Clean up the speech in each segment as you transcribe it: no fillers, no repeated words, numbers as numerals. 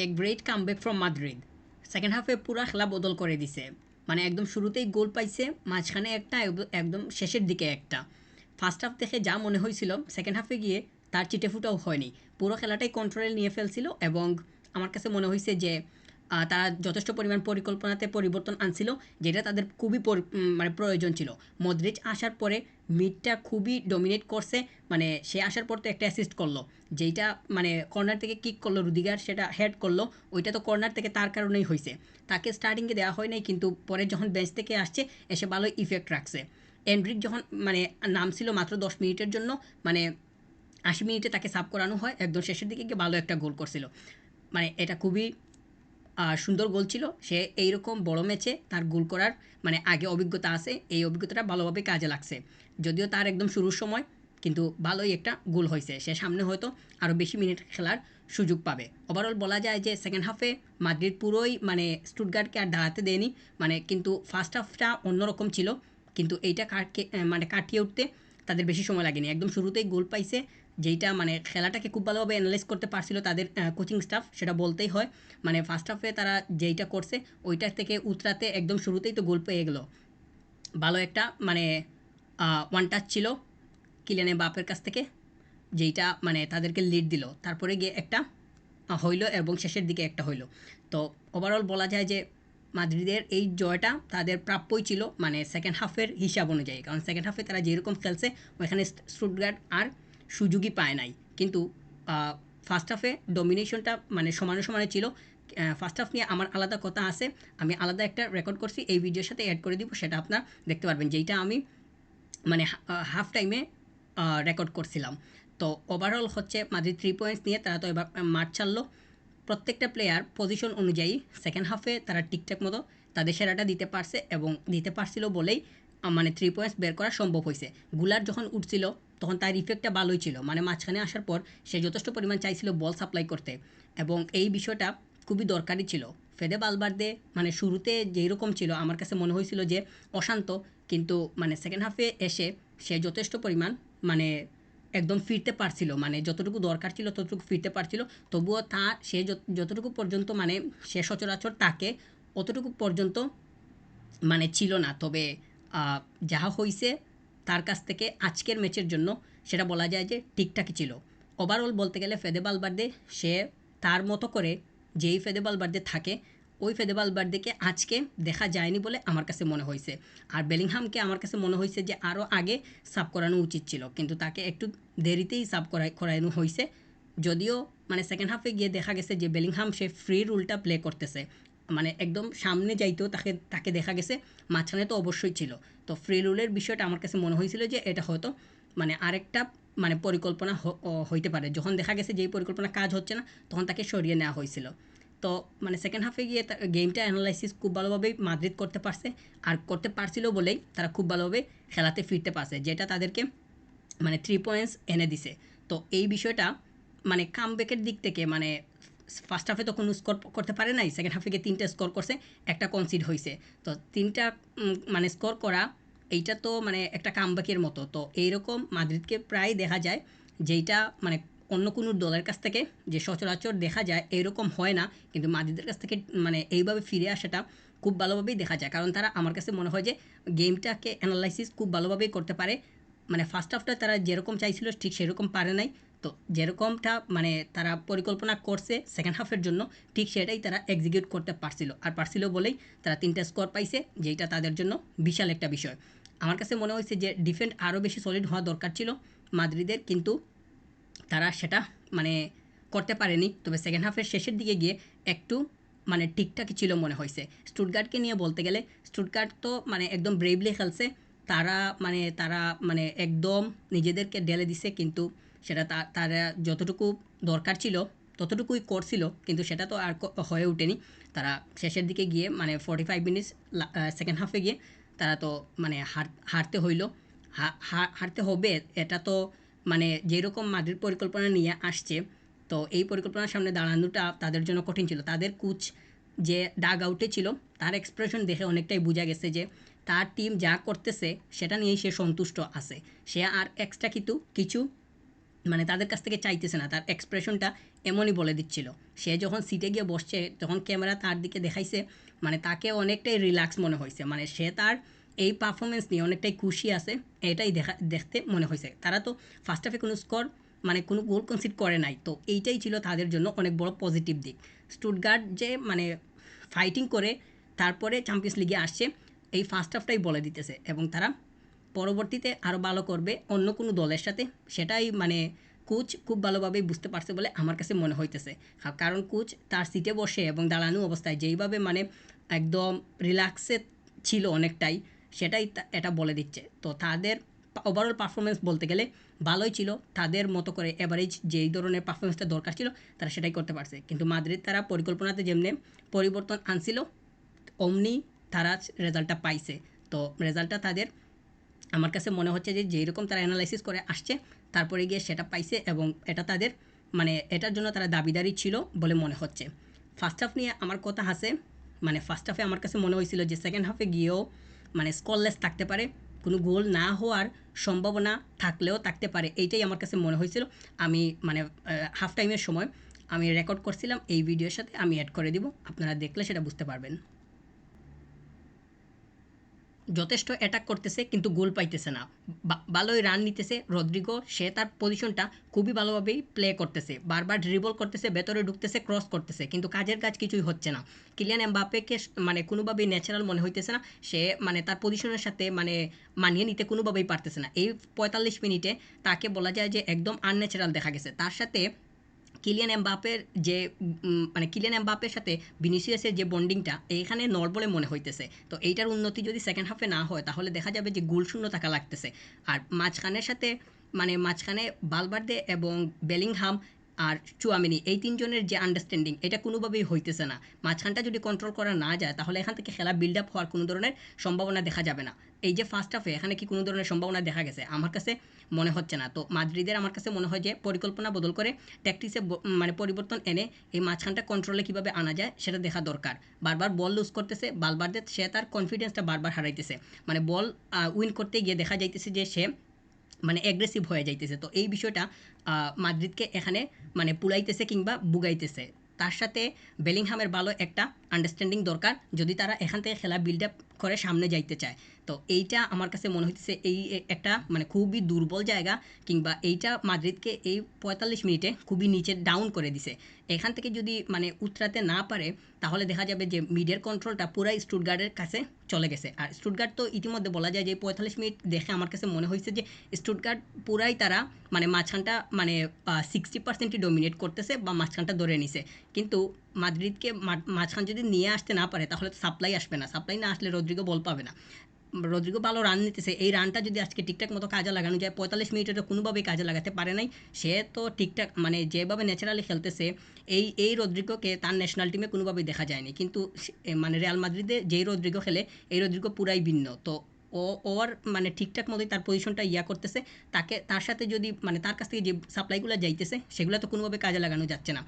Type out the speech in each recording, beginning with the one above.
A great comeback from Madrid. Second হাফে পুরা খেলা বদল করে দিছে। মানে একদম শুরুতেই গোল পাইছে, মাঝখানে একটা একদম শেষের দিকে একটা। ফার্স্ট হাফ দেখে যা মনে হয়েছিল সেকেন্ড হাফে গিয়ে তার চিটেফুটাও হয়নি। পুরো খেলাটাই কন্ট্রোলে নিয়ে ফেলছিল এবং আমার কাছে মনে হয়েছে যে তারা যথেষ্ট পরিমাণ পরিকল্পনাতে পরিবর্তন আনছিল, যেটা তাদের খুবই মানে প্রয়োজন ছিল। মদ্রিচ আসার পরে মিডটা খুবই ডমিনেট করছে। মানে সে আসার পর তো একটা অ্যাসিস্ট করলো, যেইটা মানে কর্নার থেকে কিক করলো, রুদিগার সেটা হেড করলো। ওইটা তো কর্নার থেকে তার কারণেই হয়েছে। তাকে স্টার্টিংয়ে দেওয়া হয় নাই, কিন্তু পরে যখন বেঞ্চ থেকে আসছে এসে ভালোই ইফেক্ট রাখছে। এন্ড্রিক যখন মানে নামছিল মাত্র 10 মিনিটের জন্য, মানে 80 মিনিটে তাকে সাব করানো হয়, একদম শেষের দিকে গিয়ে ভালো একটা গোল করছিল। মানে এটা খুবই সুন্দর গোল ছিল। সে এইরকম বড় ম্যাচে তার গোল করার মানে আগে অভিজ্ঞতা আছে, এই অভিজ্ঞতাটা ভালোভাবে কাজে লাগছে। যদিও তার একদম শুরুর সময়, কিন্তু ভালোই একটা গোল হয়েছে। সে সামনে হয়তো আরও বেশি মিনিট খেলার সুযোগ পাবে। ওভারঅল বলা যায় যে সেকেন্ড হাফে মাদ্রিদ পুরোই মানে স্টুটগার্টকে আর দাঁড়াতে দেয়নি। মানে কিন্তু ফার্স্ট হাফটা অন্যরকম ছিল, কিন্তু এইটা মানে কাটিয়ে উঠতে তাদের বেশি সময় লাগেনি। একদম শুরুতেই গোল পাইছে, যেইটা মানে খেলাটাকে খুব ভালোভাবে অ্যানালাইজ করতে পারছিল তাদের কোচিং স্টাফ, সেটা বলতেই হয়। মানে ফার্স্ট হাফে তারা যেইটা করছে ওইটা থেকে উতরাতে একদম শুরুতেই তো গোল পেয়ে গেল। ভালো একটা মানে ওয়ান টাচ ছিল কিলিয়ান এমবাপ্পের কাছ থেকে, যেইটা মানে তাদেরকে লিড দিল। তারপরে গিয়ে একটা হইল এবং শেষের দিকে একটা হইল। তো ওভারঅল বলা যায় যে মাদ্রিদের এই জয়টা তাদের প্রাপ্যই ছিল, মানে সেকেন্ড হাফের হিসাব অনুযায়ী। কারণ সেকেন্ড হাফে তারা যেরকম খেলছে ওইখানে স্টুটগার্ট আর সুযোগই পায় নাই। কিন্তু ফার্স্ট হাফে ডমিনেশনটা মানে সমানে সমানে ছিল। ফার্স্ট হাফ নিয়ে আমার আলাদা কথা আছে, আমি আলাদা একটা রেকর্ড করছি, এই ভিডিওর সাথে অ্যাড করে দিব, সেটা আপনার দেখতে পারবেন, যেইটা আমি মানে হাফ টাইমে রেকর্ড করছিলাম। তো ওভারঅল হচ্ছে মাদ্রিদ 3 পয়েন্টস নিয়ে তারা তো এবার মাঠ ছাড়লো। প্রত্যেকটা প্লেয়ার পজিশন অনুযায়ী সেকেন্ড হাফে তারা ঠিকঠাক মতো তাদের সেরাটা দিতে পারছে, এবং দিতে পারছিল বলেই মানে 3 পয়েন্টস বের করা সম্ভব হয়েছে। গুলার যখন উঠছিল তখন তার ইফেক্টটা ভালোই ছিল, মানে মাঝখানে আসার পর সে যথেষ্ট পরিমাণ চাইছিল বল সাপ্লাই করতে, এবং এই বিষয়টা খুবই দরকারি ছিল। ফেদে বালবার্দে মানে শুরুতে যেই রকম ছিল আমার কাছে মনে হয়েছিল যে অশান্ত, কিন্তু মানে সেকেন্ড হাফে এসে সে যথেষ্ট পরিমাণ মানে একদম ফিরতে পারছিল, মানে যতটুকু দরকার ছিল ততটুকু ফিরতে পারছিল। তবুও তা সে যতটুকু পর্যন্ত মানে সে সচরাচর তাকে অতটুকু পর্যন্ত মানে ছিল না। তবে যাহা হইছে তার কাছ থেকে আজকের ম্যাচের জন্য সেটা বলা যায় যে ঠিকঠাকই ছিল। ওভারঅল বলতে গেলে ফেদে বালবার্দে সে তার মতো করে, যেই ফেদে বালবার্দে থাকে ওই ফেদে বালবার্দেকে আজকে দেখা যায়নি বলে আমার কাছে মনে হয়েছে। আর বেলিংহামকে আমার কাছে মনে হয়েছে যে আরও আগে সাব করানো উচিত ছিল, কিন্তু তাকে একটু দেরিতেই সাব করানো হয়েছে। যদিও মানে সেকেন্ড হাফে গিয়ে দেখা গেছে যে বেলিংহাম সে ফ্রি রুলটা প্লে করতেছে, মানে একদম সামনে যাইতেও তাকে তাকে দেখা গেছে, মাঝখানে তো অবশ্যই ছিল। তো ফ্রি রুলের বিষয়টা আমার কাছে মনে হয়েছিল যে এটা হয়তো মানে আরেকটা মানে পরিকল্পনা হইতে পারে। যখন দেখা গেছে যে এই পরিকল্পনা কাজ হচ্ছে না তখন তাকে সরিয়ে নেওয়া হয়েছিল। তো মানে সেকেন্ড হাফে গিয়ে গেমটা অ্যানালাইসিস খুব ভালোভাবেই মাদ্রিদ করতে পারছে, আর করতে পারছিল বলেই তারা খুব ভালোভাবে খেলাতে ফিরতে পারছে, যেটা তাদেরকে মানে 3 পয়েন্টস এনে দিছে। তো এই বিষয়টা মানে কামব্যাকের দিক থেকে মানে ফার্স্ট হাফে তো কোনো স্কোর করতে পারে নাই, সেকেন্ড হাফে গিয়ে 3টা স্কোর করছে, একটা কনসিড হয়েছে। তো 3টা মানে স্কোর করা এইটা তো মানে একটা কামব্যাকের মতো। তো এইরকম মাদ্রিদকে প্রায় দেখা যায়, যেইটা মানে অন্য কোনো দলের কাছ থেকে যে সচরাচর দেখা যায় এরকম হয় না, কিন্তু মাদ্রিদের কাছ থেকে মানে এইভাবে ফিরে আসাটা খুব ভালোভাবেই দেখা যায়। কারণ তারা আমার কাছে মনে হয় যে গেমটাকে অ্যানালাইসিস খুব ভালোভাবেই করতে পারে। মানে ফার্স্ট হাফটা তারা যেরকম চাইছিল ঠিক সেরকম পারে নাই। তো যেরকমটা মানে তারা পরিকল্পনা করছে সেকেন্ড হাফের জন্য, ঠিক সেটাই তারা এক্সিকিউট করতে পারছিল, আর পারছিল বলেই তারা 3টা স্কোর পাইছে, যেটা তাদের জন্য বিশাল একটা বিষয়। আমার কাছে মনে হয়েছে যে ডিফেন্ড আরও বেশি সলিড হওয়া দরকার ছিল মাদ্রিদের, কিন্তু তারা সেটা মানে করতে পারেনি। তবে সেকেন্ড হাফের শেষের দিকে গিয়ে একটু মানে ঠিকঠাকই ছিল মনে হয়েছে। স্টুটগার্টকে নিয়ে বলতে গেলে স্টুটগার্ট তো মানে একদম ব্রেভলি খেলছে। তারা মানে একদম নিজেদেরকে ঢেলে দিছে, কিন্তু সেটা তারা যতটুকু দরকার ছিল ততটুকুই করছিল, কিন্তু সেটা তো আর হয়ে ওঠেনি। তারা শেষের দিকে গিয়ে মানে 45 মিনিটস সেকেন্ড হাফে গিয়ে তারা তো মানে হারতে হইল, হারতে হবে। এটা তো মানে যেরকম মাদ্রিদ পরিকল্পনা নিয়ে আসছে, তো এই পরিকল্পনার সামনে দাঁড়ানোটা তাদের জন্য কঠিন ছিল। তাদের কোচ যে ডাগ আউটে ছিল তার এক্সপ্রেশন দেখে অনেকটাই বোঝা গেছে যে তার টিম যা করতেছে সেটা নিয়েই সে সন্তুষ্ট আছে। সে আর এক্সট্রা কিছু মানে তাদের কাছ থেকে চাইতেছে না। তার এক্সপ্রেশনটা এমনই বলে দিচ্ছিল। সে যখন সিটে গিয়ে বসছে তখন ক্যামেরা তার দিকে দেখাইছে, মানে তাকে অনেকটাই রিল্যাক্স মনে হয়েছে, মানে সে তার এই পারফরমেন্স নিয়ে অনেকটাই খুশি আছে, এটাই দেখতে মনে হয়েছে। তারা তো ফার্স্ট হাফে কোনো স্কোর মানে কোনো গোল কনসিড করে নাই, তো এইটাই ছিল তাদের জন্য অনেক বড় পজিটিভ দিক। স্টুটগার্ট যে মানে ফাইটিং করে তারপরে চ্যাম্পিয়ন্স লিগে আসছে, এই ফার্স্ট হাফটাই বলে দিতেছে, এবং তারা পরবর্তীতে আরও ভালো করবে অন্য কোনো দলের সাথে, সেটাই মানে কোচ খুব ভালোভাবেই বুঝতে পারছে বলে আমার কাছে মনে হইতেছে। কারণ কোচ তার সিটে বসে এবং দাঁড়ানো অবস্থায় যেইভাবে মানে একদম রিল্যাক্সে ছিল অনেকটাই, সেটাই এটা বলে দিচ্ছে। তো তাদের ওভারঅল পারফরমেন্স বলতে গেলে ভালোই ছিল, তাদের মতো করে এভারেজ যেই ধরনের পারফরমেন্সটা দরকার ছিল তারা সেটাই করতে পারছে। কিন্তু মাদ্রিদ তারা পরিকল্পনাতে যেমনি পরিবর্তন আনছিল অমনি তারা রেজাল্টটা পাইছে। তো রেজাল্টটা তাদের আমার কাছে মনে হচ্ছে যে যেই রকম তারা অ্যানালাইসিস করে আসছে তারপরে গিয়ে সেটা পাইছে, এবং এটা তাদের মানে এটার জন্য তারা দাবিদারি ছিল বলে মনে হচ্ছে। ফার্স্ট হাফ নিয়ে আমার কথা আছে, মানে ফার্স্ট হাফে আমার কাছে মনে হয়েছিল যে সেকেন্ড হাফে গিয়েও মানে স্কোরলেস থাকতে পারে, কোনো গোল না হওয়ার সম্ভাবনা থাকলেও থাকতে পারে, এইটাই আমার কাছে মনে হয়েছিল। আমি মানে হাফ টাইমের সময় আমি রেকর্ড করছিলাম, এই ভিডিওর সাথে আমি অ্যাড করে দিব, আপনারা দেখলে সেটা বুঝতে পারবেন। যথেষ্ট অ্যাটাক করতেছে কিন্তু গোল পাইতেছে না, ভালোই রান নিতেছে রদ্রিগো, সে তার পজিশনটা খুবই ভালোভাবেই প্লে করতেছে, বারবার ড্রিবল করতেছে, ভেতরে ঢুকতেছে, ক্রস করতেছে, কিন্তু কাজের কাজ কিছুই হচ্ছে না। কিলিয়ান এমবাপ্পেকে মানে কোনোভাবেই ন্যাচারাল মনে হইতেছে না, সে মানে তার পজিশনের সাথে মানে মানিয়ে নিতে কোনোভাবেই পারতেছে না। এই ৪৫ মিনিটে তাকে বলা যায় যে একদম আনন্যাচারাল দেখা গেছে। তার সাথে কিলিয়ান এমবাপ্পের যে মানে কিলিয়ান এমবাপ্পের সাথে ভিনিসিয়াসের যে বন্ডিংটা এইখানে নড় বলে মনে হইতেছে। তো এইটার উন্নতি যদি সেকেন্ড হাফে না হয় তাহলে দেখা যাবে যে গোল শূন্য থাকা লাগতেছে। আর মাঝখানের সাথে মানে মাঝখানে বালবার্দে এবং বেলিংহাম আর চুয়ামিনি এই তিনজনের যে আন্ডারস্ট্যান্ডিং এটা কোনোভাবেই হইতেছে না। মাঝখানটা যদি কন্ট্রোল করা না যায় তাহলে এখান থেকে খেলা বিল্ড আপ হওয়ার কোনো ধরনের সম্ভাবনা দেখা যাবে না। এই যে ফার্স্ট হাফে এখানে কি কোনো ধরনের সম্ভাবনা দেখা গেছে? আমার কাছে মনে হচ্ছে না। তো মাদ্রিদের আমার কাছে মনে হয় যে পরিকল্পনা বদল করে ট্যাকটিক্সে মানে পরিবর্তন এনে এই মাঝখানটা কন্ট্রোলে কীভাবে আনা যায় সেটা দেখা দরকার। বারবার বল লুজ করতেছে, বালবার্দে সে তার কনফিডেন্সটা বারবার হারাইতেছে, মানে বল উইন করতে গিয়ে দেখা যাইতেছে যে সে মানে অ্যাগ্রেসিভ হয়ে যাইতেছে। তো এই বিষয়টা মাদ্রিদকে এখানে মানে পুলাইতেছে কিংবা বুগাইতেছে। তার সাথে বেলিংহামের ভালো একটা আন্ডারস্ট্যান্ডিং দরকার যদি তারা এখান থেকে খেলা বিল্ড আপ করে সামনে যাইতে চায়। তো এইটা আমার কাছে মনে হইতেছে এই একটা মানে খুবই দুর্বল জায়গা, কিংবা এইটা মাদ্রিদকে এই ৪৫ মিনিটে খুবই নিচে ডাউন করে দিছে। এখান থেকে যদি মানে উতরাতে না পারে তাহলে দেখা যাবে যে মিডের কন্ট্রোলটা পুরাই স্টুটগার্টের কাছে চলে গেছে। আর স্টুটগার্ট তো ইতিমধ্যে বলা যায় যে ৪৫ মিনিট দেখে আমার কাছে মনে হয়েছে যে স্টুটগার্ট পুরাই তারা মানে মাঝখানটা মানে 60%ই ডমিনেট করতেছে বা মাঝখানটা ধরে নিছে। কিন্তু মাদ্রিদকে মাঝখান যদি নিয়ে আসতে না পারে তাহলে তো সাপ্লাই আসবে না, সাপ্লাই না আসলে রদ্রিগো বল পাবে না। রদ্রিগো ভালো রান নিতেছে, এই রানটা যদি আজকে ঠিকঠাক মতো কাজে লাগানো যায়, ৪৫ মিনিটে তো কোনোভাবেই কাজে লাগাতে পারে নাই। সে তো ঠিকঠাক মানে যেভাবে ন্যাচারালি খেলতেছে এই রদ্রিগোকে তার ন্যাশনাল টিমে কোনোভাবেই দেখা যায়নি। কিন্তু মানে রিয়াল মাদ্রিদে যেই রদ্রিগো খেলে এই রদ্রিগো পুরাই ভিন্ন। তো ওর মানে ঠিকঠাক মতোই তার পজিশনটা করতেছে, তাকে তার সাথে যদি মানে তার কাছ থেকে যে সাপ্লাইগুলো যাইতেছে সেগুলো তো কোনোভাবে কাজে লাগানো যাচ্ছে না।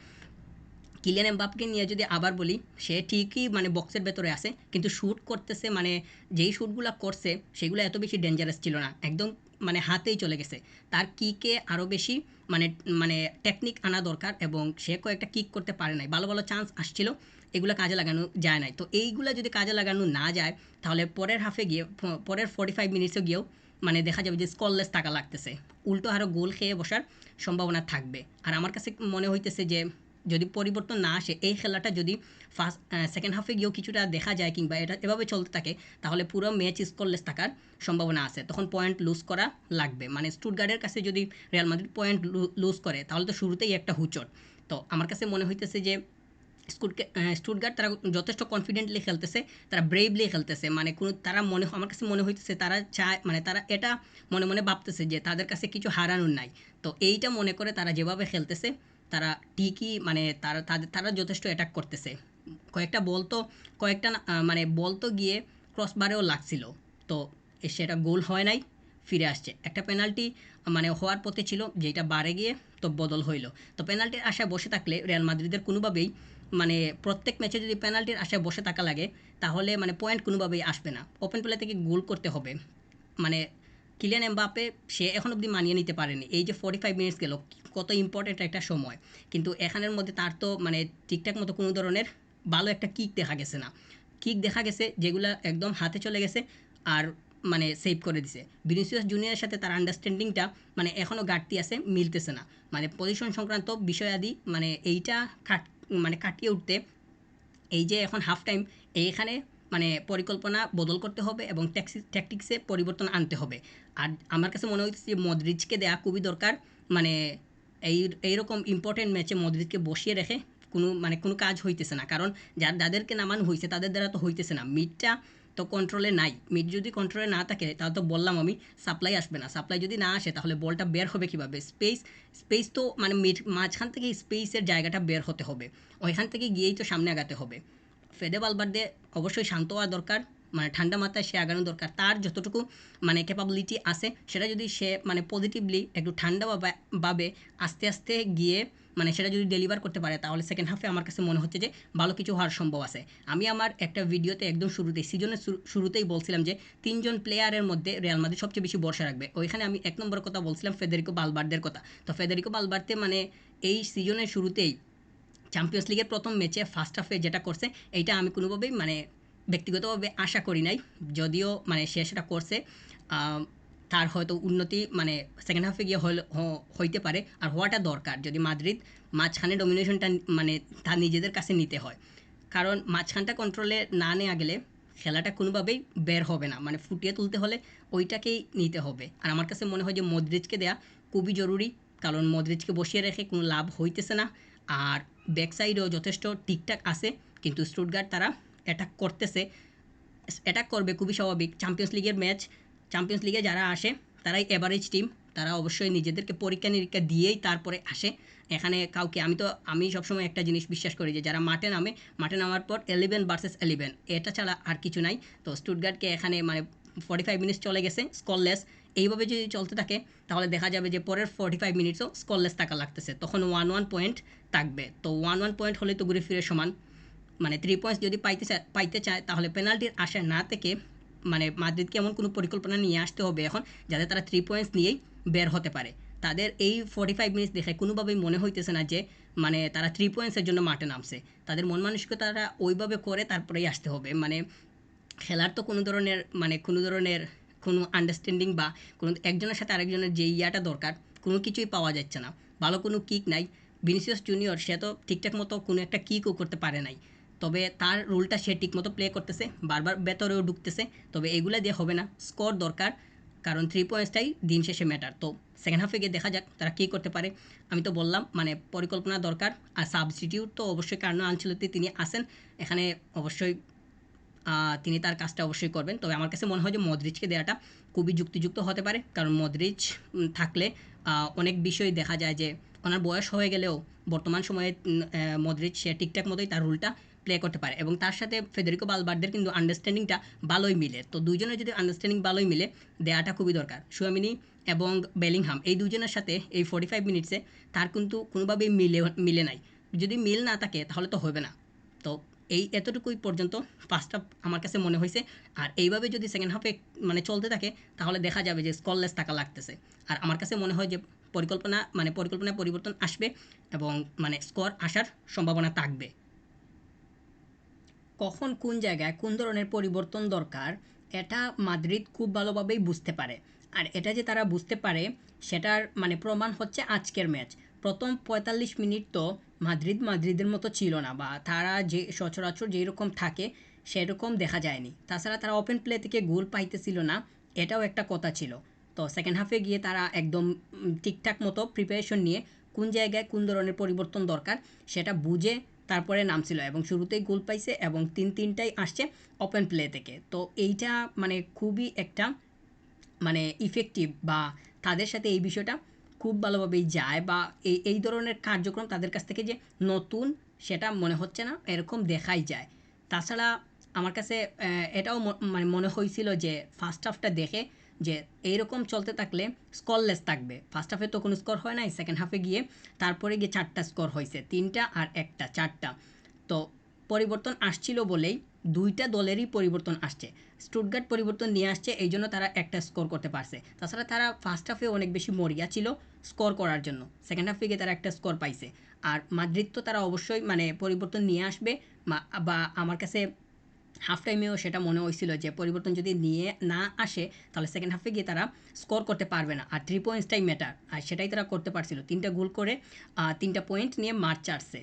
কিলিয়ান এমবাপ্পেকে নিয়ে যদি আবার বলি, সে ঠিকই মানে বক্সের ভেতরে আছে কিন্তু শ্যুট করতেছে, মানে যেই শ্যুটগুলো করছে সেগুলো এত বেশি ডেঞ্জারাস ছিল না, একদম মানে হাতেই চলে গেছে। তার কিকে আরও বেশি মানে মানে টেকনিক আনা দরকার, এবং সে কয়েকটা কিক করতে পারে নাই, ভালো ভালো চান্স আসছিল, এগুলো কাজে লাগানো যায় নাই। তো এইগুলো যদি কাজে লাগানো না যায় তাহলে পরের হাফে গিয়ে পরের 45 মিনিটসে গিয়েও মানে দেখা যাবে যে স্কোরলেস থাকা লাগতেছে, উল্টো আরও গোল খেয়ে বসার সম্ভাবনা থাকবে। আর আমার কাছে মনে হইতেছে যে যদি পরিবর্তন না আসে এই খেলাটা যদি সেকেন্ড হাফে গিয়েও কিছুটা দেখা যায় কিংবা এটা এভাবে চলতে থাকে তাহলে পুরো ম্যাচ স্কোরলেস থাকার সম্ভাবনা আছে, তখন পয়েন্ট লুজ করা লাগবে। মানে স্টুটগার্টের কাছে যদি রিয়াল মাদ্রিদ পয়েন্ট লুজ করে তাহলে তো শুরুতেই একটা হুচট। তো আমার কাছে মনে হইতেছে যে স্টুটগার্ট তারা যথেষ্ট কনফিডেন্টলি খেলতেছে, তারা ব্রেভলি খেলতেছে, মানে কোনো তারা আমার কাছে মনে হইতেছে তারা চায় মানে তারা এটা মনে মনে ভাবতেছে যে তাদের কাছে কিছু হারানোর নাই। তো এইটা মনে করে তারা যেভাবে খেলতেছে তারা ঠিকই মানে তারা যথেষ্ট অ্যাটাক করতেছে। কয়েকটা বল তো কয়েকটা মানে বল তো গিয়ে ক্রসবারেও লাগছিল, তো সেটা গোল হয় নাই, ফিরে আসছে। একটা পেনাল্টি মানে হওয়ার পথে ছিল যেটা বারে গিয়ে তো বদল হইল। তো পেনাল্টির আশায় বসে থাকলে রিয়াল মাদ্রিদের কোনোভাবেই মানে প্রত্যেক ম্যাচে যদি পেনাল্টির আশায় বসে থাকা লাগে তাহলে মানে পয়েন্ট কোনোভাবেই আসবে না, ওপেন প্লে থেকে গোল করতে হবে। মানে কিলিয়ান এমবাপ্পে সে এখন অবধি মানিয়ে নিতে পারেনি। এই যে 45 মিনিটস গেল, কত ইম্পর্টেন্ট একটা সময়, কিন্তু এখানের মধ্যে তার তো মানে ঠিকঠাক মতো কোনো ধরনের ভালো একটা কিক দেখা গেছে না। কিক দেখা গেছে যেগুলা একদম হাতে চলে গেছে আর মানে সেভ করে দিছে। ভিনিসিয়াস জুনিয়রের সাথে তার আন্ডারস্ট্যান্ডিংটা মানে এখনও ঘাটতি আছে, মিলতেছে না। মানে পজিশন সংক্রান্ত বিষয়াদি মানে এইটা মানে কাটিয়ে উঠতে এই যে এখন হাফ টাইম, এইখানে মানে পরিকল্পনা বদল করতে হবে এবং ট্যাকটিক্সে পরিবর্তন আনতে হবে। আর আমার কাছে মনে হচ্ছে যে মদ্রিজকে দেওয়া খুবই দরকার। মানে এই এইরকম ইম্পর্টেন্ট ম্যাচে মদ্রিজকে বসিয়ে রেখে কোনো কাজ হইতেছে না, কারণ যাদেরকে নামানো হয়েছে তাদের দ্বারা তো হইতেছে না। মিডটা তো কন্ট্রোলে নাই। মিড যদি কন্ট্রোলে না থাকে তাহলে তো বললাম আমি সাপ্লাই আসবে না। সাপ্লাই যদি না আসে তাহলে বলটা বের হবে কীভাবে? স্পেস তো মানে মিড মাঝখান থেকে স্পেসের জায়গাটা বের হতে হবে, ওইখান থেকে গিয়েই তো সামনে আগাতে হবে। ফেদে ভালভার্দে অবশ্যই শান্ত হওয়া দরকার, মানে ঠান্ডা মাথায় সে আগানো দরকার। তার যতটুকু মানে ক্যাপাবিলিটি আছে সেটা যদি সে মানে পজিটিভলি একটু ঠান্ডাভাবে আস্তে আস্তে গিয়ে মানে সেটা যদি ডেলিভার করতে পারে তাহলে সেকেন্ড হাফে আমার কাছে মনে হচ্ছে যে ভালো কিছু হওয়ার সম্ভব আছে। আমি আমার একটা ভিডিওতে একদম সিজনের শুরুতেই বলছিলাম যে 3জন প্লেয়ারের মধ্যে রিয়াল মাদ্রিদ সবচেয়ে বেশি ভরসা রাখবে। ওইখানে আমি 1 নম্বরের কথা বলছিলাম ফেদেরিকো ভালভার্দের কথা। তো ফেদেরিকো ভালভার্দে মানে এই সিজনের শুরুতেই চ্যাম্পিয়ন্স লিগের প্রথম ম্যাচে ফার্স্ট হাফে যেটা করছে এইটা আমি কোনোভাবেই মানে ব্যক্তিগতভাবে আশা করি নাই। যদিও মানে সে সেটা করছে, তার হয়তো উন্নতি মানে সেকেন্ড হাফে গিয়ে হইতে পারে, আর হওয়াটা দরকার যদি মাদ্রিদ মাঝখানে ডমিনেশনটা মানে তার নিজেদের কাছে নিতে হয়। কারণ মাঝখানটা কন্ট্রোলে না নেওয়া গেলে খেলাটা কোনোভাবেই বের হবে না, মানে ফুটিয়ে তুলতে হলে ওইটাকেই নিতে হবে। আর আমার কাছে মনে হয় যে মদ্রিজকে দেয়া খুবই জরুরি, কারণ মদ্রিজকে বসিয়ে রেখে কোনো লাভ হইতেছে না। আর ব্যাক সাইডেও যথেষ্ট ঠিকঠাক আছে, কিন্তু স্টুটগার্ট তারা অ্যাটাক করতেছে, অ্যাটাক করবে খুবই স্বাভাবিক। চ্যাম্পিয়ন্স লিগের ম্যাচ, চ্যাম্পিয়ন্স লিগে যারা আসে তারাই এভারেজ টিম, তারা অবশ্যই নিজেদেরকে পরীক্ষা নিরীক্ষা দিয়েই তারপরে আসে এখানে। কাউকে আমি সবসময় একটা জিনিস বিশ্বাস করি যে যারা মাঠে নামার পর 11 ভার্সেস 11, এটা ছাড়া আর কিছু নাই। তো স্টুটগার্টকে এখানে মানে 45 মিনিটস চলে গেছে স্করলেস। এইভাবে যদি চলতে থাকে তাহলে দেখা যাবে যে পরের 45 মিনিটসও স্করলেস থাকা লাগতেছে, তখন 1-1 পয়েন্ট থাকবে। তো 1-1 পয়েন্ট হলে তো ঘুরে ফিরে সমান। মানে 3 পয়েন্টস যদি পাইতে চায় তাহলে পেনাল্টির আশা না থেকে মানে মাদ্রিদকে এমন কোনো পরিকল্পনা নিয়ে আসতে হবে এখন যাতে তারা 3 পয়েন্টস নিয়েই বের হতে পারে। তাদের এই 45 মিনিটস দেখে কোনোভাবেই মনে হইতেছে না যে মানে তারা 3 পয়েন্টসের জন্য মাঠে নামছে। তাদের মন মানসিকতাটা ওইভাবে করে তারপরেই আসতে হবে। মানে খেলার তো কোনো ধরনের কোনো আন্ডারস্ট্যান্ডিং বা কোনো একজনের সাথে আরেকজনের যে ইয়াটা দরকার কোনো কিছুই পাওয়া যাচ্ছে না। ভালো কোনো কিক নাই। ভিনিসিয়াস জুনিয়র সে তো ঠিকঠাক মতো কোনো একটা কিকও করতে পারে নাই, তবে তার রোলটা সে ঠিকমতো প্লে করতেছে, বারবার ভেতরেও ঢুকতেছে। তবে এগুলা দিয়ে হবে না, স্কোর দরকার, কারণ 3 পয়েন্টসটাই দিন শেষে ম্যাটার। তো সেকেন্ড হাফে গিয়ে দেখা যাক তারা কী করতে পারে। আমি তো বললাম মানে পরিকল্পনা দরকার, আর সাবস্টিটিউট তো অবশ্যই কার্লো আনচেলত্তি তিনি আসেন এখানে, অবশ্যই তিনি তার কাজটা অবশ্যই করবেন। তবে আমার কাছে মনে হয় যে মদ্রিজকে দেওয়াটা খুবই যুক্তিযুক্ত হতে পারে, কারণ মদ্রিজ থাকলে অনেক বিষয় দেখা যায় যে ওনার বয়স হয়ে গেলেও বর্তমান সময়ে মদ্রিজ সে ঠিকঠাক মতোই তার রোলটা প্লে করতে পারে, এবং তার সাথে ফেদেরিকো ভালভার্দের কিন্তু আন্ডারস্ট্যান্ডিংটা ভালোই মিলে। তো দুইজনের যদি আন্ডারস্ট্যান্ডিং ভালোই মিলে দেওয়াটা খুবই দরকার। চুয়ামিনি এবং বেলিংহাম এই দুজনের সাথে এই 45 মিনিটসে তার কিন্তু কোনোভাবেই মিলে নাই। যদি মিল না থাকে তাহলে তো হবে না। তো এই এতটুকুই পর্যন্ত ফার্স্ট হাফ আমার কাছে মনে হয়েছে। আর এইভাবে যদি সেকেন্ড হাফে মানে চলতে থাকে তাহলে দেখা যাবে যে স্করলেস থাকা লাগতেছে। আর আমার কাছে মনে হয় যে পরিকল্পনায় পরিবর্তন আসবে এবং মানে স্কোর আসার সম্ভাবনা থাকবে। কখন কোন জায়গায় কোন ধরনের পরিবর্তন দরকার এটা মাদ্রিদ খুব ভালোভাবেই বুঝতে পারে। আর এটা যে তারা বুঝতে পারে সেটার মানে প্রমাণ হচ্ছে আজকের ম্যাচ। প্রথম 45 মিনিট তো মাদ্রিদের মতো ছিল না, বা তারা যে সচরাচর যেই রকম থাকে সেরকম দেখা যায়নি। তাছাড়া তারা ওপেন প্লে থেকে গোল পাইতেছিল না, এটাও একটা কথা ছিল। তো সেকেন্ড হাফে গিয়ে তারা একদম ঠিকঠাক মতো প্রিপারেশন নিয়ে কোন জায়গায় কোন ধরনের পরিবর্তন দরকার সেটা বুঝে তারপরে নামছিল, এবং শুরুতেই গোল পাইছে এবং তিনটাই আসছে ওপেন প্লে থেকে। তো এইটা মানে খুবই একটা মানে ইফেক্টিভ, বা তাদের সাথে এই বিষয়টা খুব ভালোভাবেই যায়, বা এই ধরনের কার্যক্রম তাদের কাছ থেকে যে নতুন সেটা মনে হচ্ছে না, এরকম দেখাই যায়। তাছাড়া আমার কাছে এটাও মানে মনে হয়েছিল যে ফার্স্ট হাফটা দেখে যে এইরকম চলতে থাকলে স্করলেস থাকবে। ফার্স্ট হাফে তো কোনো স্কোর হয় নাই, সেকেন্ড হাফে গিয়ে তারপরে গিয়ে 4টা স্কোর হয়েছে, 3টা আর 1টা 4টা। তো পরিবর্তন আসছিল বলেই দুইটা দলেরই পরিবর্তন আসছে। স্টুটগার্ট পরিবর্তন নিয়ে আসছে, এই জন্য তারা একটা স্কোর করতে পারছে। তাছাড়া তারা ফার্স্ট হাফে অনেক বেশি মরিয়া ছিল স্কোর করার জন্য, সেকেন্ড হাফে গিয়ে তারা একটা স্কোর পাইছে। আর মাদ্রিদ তো তারা অবশ্যই মানে পরিবর্তন নিয়ে আসবে, বা আমার কাছে হাফ টাইমেও সেটা মনে হয়েছিল যে পরিবর্তন যদি নিয়ে না আসে তাহলে সেকেন্ড হাফে গিয়ে তারা স্কোর করতে পারবে না, আর 3 পয়েন্টসটাই ম্যাটার, আর সেটাই তারা করতে পারছিল। 3টা গোল করে 3টা পয়েন্ট নিয়ে মাঠ ছাড়ছে।